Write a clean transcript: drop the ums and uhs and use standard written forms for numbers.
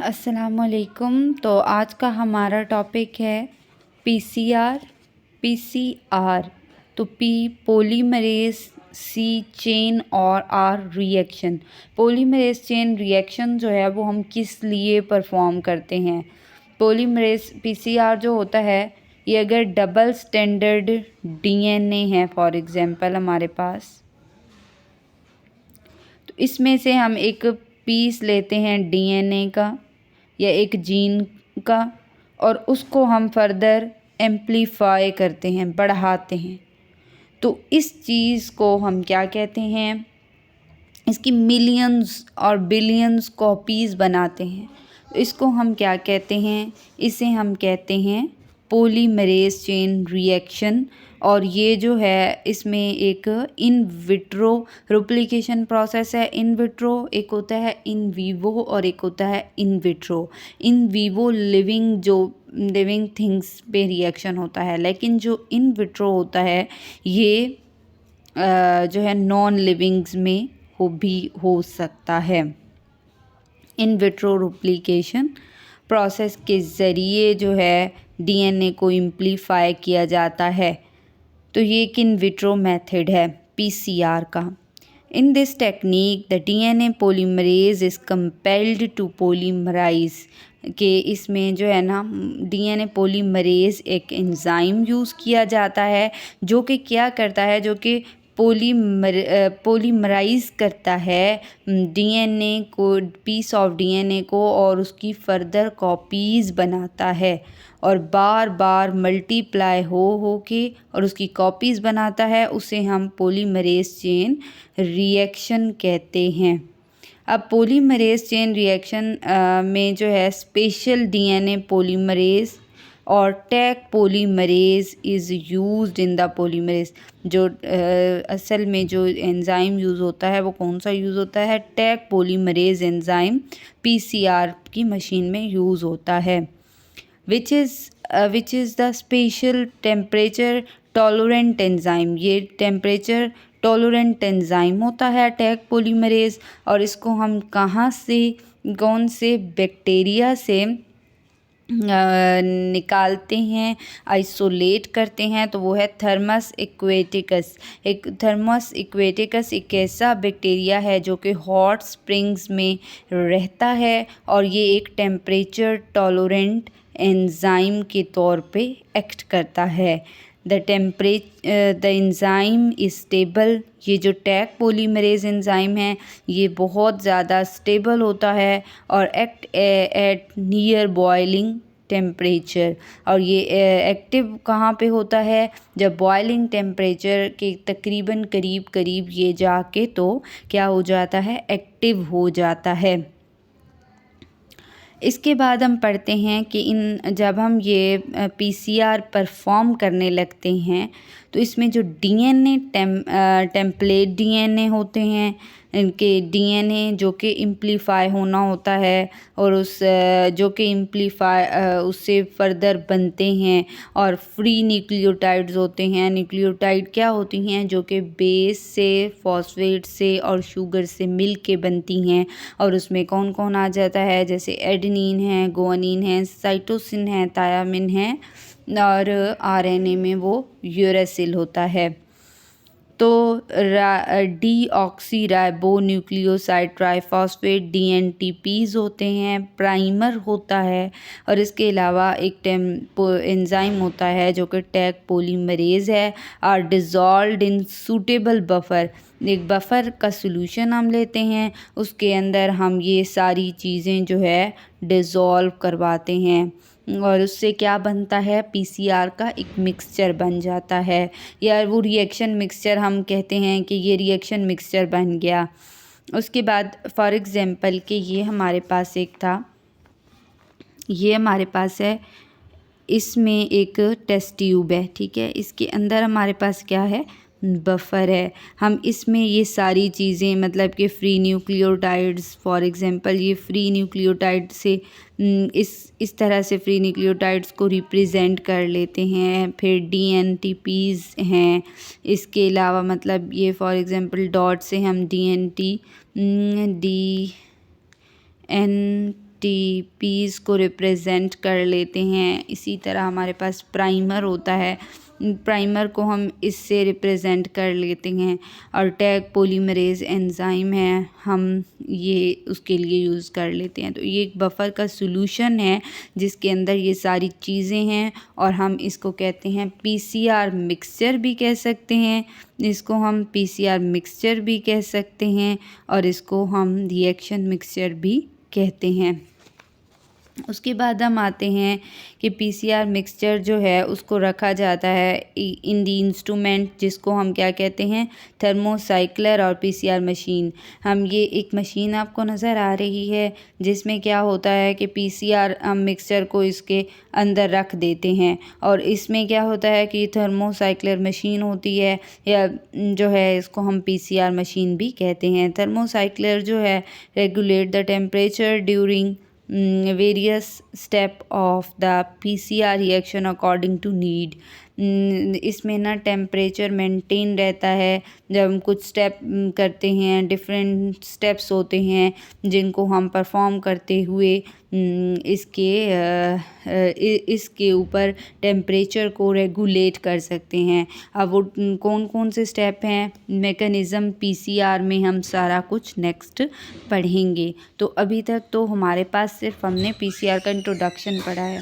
अस्सलामुअलैकुम। तो आज का हमारा टॉपिक है पीसीआर। तो पी पॉलीमरेज, सी चेन और R reaction. Polymerase chain reaction जो है वो हम किस लिए परफॉर्म करते हैं। पॉलीमरेज पीसीआर जो होता है ये अगर डबल स्टैंडर्ड डीएनए है फॉर एग्जांपल हमारे पास, तो इसमें से हम एक पीस लेते हैं डीएनए का या एक जीन का और उसको हम फर्दर एम्प्लीफाई करते हैं, बढ़ाते हैं। तो इस चीज़ को हम क्या कहते हैं, इसकी मिलियंस और बिलियंस कॉपीज़ बनाते हैं। तो इसको हम क्या कहते हैं, इसे हम कहते हैं पॉलीमरेज चेन रिएक्शन। और ये जो है इसमें एक इन विट्रो रेप्लिकेशन प्रोसेस है। इन विट्रो एक होता है इन वीवो और एक होता है in vitro. In vivo living things पे रिएक्शन होता है, लेकिन जो इन विट्रो होता है ये जो है नॉन लिविंग्स में हो सकता है। इन विट्रो रेप्लिकेशन प्रोसेस के ज़रिए जो है डीएनए को इम्प्लीफाई किया जाता है। तो ये एक इन विट्रो मेथड है पीसीआर का। In this technique the DNA polymerase is compelled to polymerise के इसमें जो है ना डीएनए पॉलीमरेज एक एंजाइम यूज़ किया जाता है जो कि क्या करता है, जो कि पॉलीमराइज करता है डीएनए को, पीस ऑफ डीएनए को, और उसकी फर्दर कॉपीज़ बनाता है और बार बार मल्टीप्लाई हो के और उसकी कॉपीज़ बनाता है। उसे हम पॉलीमरेज चेन रिएक्शन कहते हैं। अब पॉलीमरेज चेन रिएक्शन में जो है स्पेशल डीएनए पॉलीमरेज और tag polymerase is used in the polymerase. जो असल में जो एंजाइम यूज़ होता है वो कौन सा यूज़ होता है, टैग पॉलीमरेज एंजाइम पीसीआर की मशीन में यूज़ होता है। Which is the special temperature tolerant enzyme. ये टेम्परेचर टॉलरेंट एंजाइम होता है टैग पॉलीमरेज, और इसको हम कौन से बैक्टीरिया से निकालते हैं, आइसोलेट करते हैं। तो वो है थर्मस एक्वेटिकस। थर्मस एक्वेटिकस एक ऐसा बैक्टीरिया है जो कि हॉट स्प्रिंग्स में रहता है और ये एक टेम्परेचर टॉलरेंट एंजाइम के तौर पे एक्ट करता है। The enzyme is stable. ये जो टैग पॉलीमरेज एंजाइम है ये बहुत ज़्यादा स्टेबल होता है और act at near boiling temperature. और ये एक्टिव कहाँ पे होता है, जब बॉइलिंग टेम्परेचर के तकरीबन करीब ये जाके तो क्या हो जाता है, एक्टिव हो जाता है। इसके बाद हम पढ़ते हैं कि जब हम ये पीसीआर परफॉर्म करने लगते हैं तो इसमें जो डीएनए टेम्पलेट डीएनए होते हैं, इनके डीएनए जो कि इम्प्लीफाई होना होता है और जो कि इम्प्लीफाई उससे फर्दर बनते हैं, और फ्री न्यूक्लियोटाइड्स होते हैं। न्यूक्लियोटाइड क्या होती हैं, जो कि बेस से, फॉस्फेट से और शुगर से मिल के बनती हैं। और उसमें कौन कौन आ जाता है, जैसे एडेनिन है, गुआनिन है, साइटोसिन है, थायामिन है, और आरएनए में वो यूरेसिल होता है। तो deoxy ribo nucleoside triphosphate dNTPs होते हैं, प्राइमर होता है, और इसके अलावा एक एंजाइम होता है जो कि टैग पॉलीमरेज है, और डिज़ोल्व्ड इन सूटेबल बफर। एक बफर का सॉल्यूशन हम लेते हैं, उसके अंदर हम ये सारी चीज़ें जो है डिज़ोल्व करवाते हैं और उससे क्या बनता है, पीसीआर का एक मिक्सचर बन जाता है, या वो रिएक्शन मिक्सचर हम कहते हैं कि ये रिएक्शन मिक्सचर बन गया। उसके बाद फॉर एग्ज़ाम्पल कि ये हमारे पास एक था, ये हमारे पास है, इसमें एक टेस्ट ट्यूब है, ठीक है, इसके अंदर हमारे पास क्या है, बफर है। हम इसमें ये सारी चीज़ें मतलब कि फ्री न्यूक्लियोटाइड्स, फॉर एग्जांपल ये फ्री न्यूक्लियोटाइड से इस तरह से फ्री न्यूक्लियोटाइड्स को रिप्रेजेंट कर लेते हैं। फिर डीएनटीपीज़ हैं, इसके अलावा मतलब ये फॉर एग्जांपल डॉट से हम डी एन एटीपीज को रिप्रेजेंट कर लेते हैं। इसी तरह हमारे पास प्राइमर होता है, प्राइमर को हम इससे रिप्रेजेंट कर लेते हैं। और टैग पॉलीमरेज एंजाइम है, हम ये उसके लिए यूज़ कर लेते हैं। तो ये एक बफर का सॉल्यूशन है जिसके अंदर ये सारी चीज़ें हैं और हम इसको कहते हैं पीसीआर मिक्सचर भी कह सकते हैं, इसको हम पीसीआर मिक्सचर भी कह सकते हैं और इसको हम रिएक्शन मिक्सचर भी कहते हैं। उसके बाद हम आते हैं कि पीसीआर मिक्सचर जो है उसको रखा जाता है इन दी इंस्ट्रूमेंट, जिसको हम क्या कहते हैं, थर्मोसाइक्लर और पीसीआर मशीन। हम ये एक मशीन आपको नज़र आ रही है जिसमें क्या होता है कि पीसीआर हम मिक्सचर को इसके अंदर रख देते हैं और इसमें क्या होता है कि थर्मोसाइक्लर मशीन होती है, या जो है इसको हम पीसीआर मशीन भी कहते हैं। थर्मोसाइक्लर जो है regulate the temperature during various step of the PCR reaction according to need। इसमें ना टेम्परेचर मेंटेन रहता है जब हम कुछ स्टेप करते हैं, डिफरेंट स्टेप्स होते हैं जिनको हम परफॉर्म करते हुए इसके ऊपर टेम्परेचर को रेगुलेट कर सकते हैं। अब वो कौन कौन से स्टेप हैं, मैकेनिज़्म पीसीआर में हम सारा कुछ नेक्स्ट पढ़ेंगे। तो अभी तक तो हमारे पास सिर्फ हमने पीसीआर का इंट्रोडक्शन पढ़ा है।